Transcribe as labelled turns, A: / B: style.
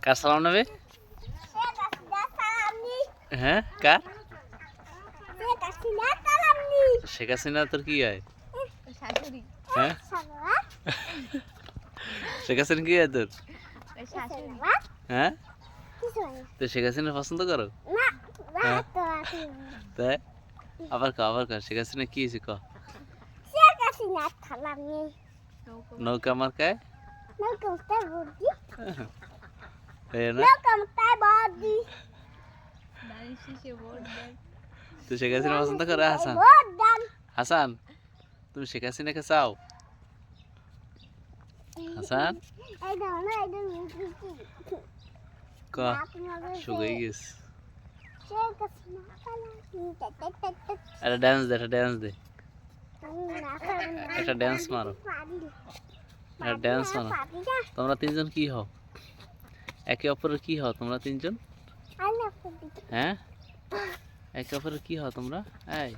A: কার সালাম নেবে? হ্যাঁ কার? শেখ হাসিনা তোর কি হয়? হ্যাঁ শেখ হাসিনা কি হয় তোর? হ্যাঁ তো শেখ হাসিনা পছন্দ করো? হ্যাঁ তাই আবার কর শেখ হাসিনা কি হয়েছে ক? নৌকা মার্কায় তো শেখ হাসিনা পছন্দ করে? হাসান হাসান তুমি শেখ হাসিনাকে চাও? হাসান ক শুকিয়ে গেছে। একটা ড্যান্স দে একটা ড্যান্স মারো তোমরা তিনজন কি হও? একে অপরের কি হও তোমরা তিনজন? হ্যাঁ একে অপরের কি হও তোমরা? এই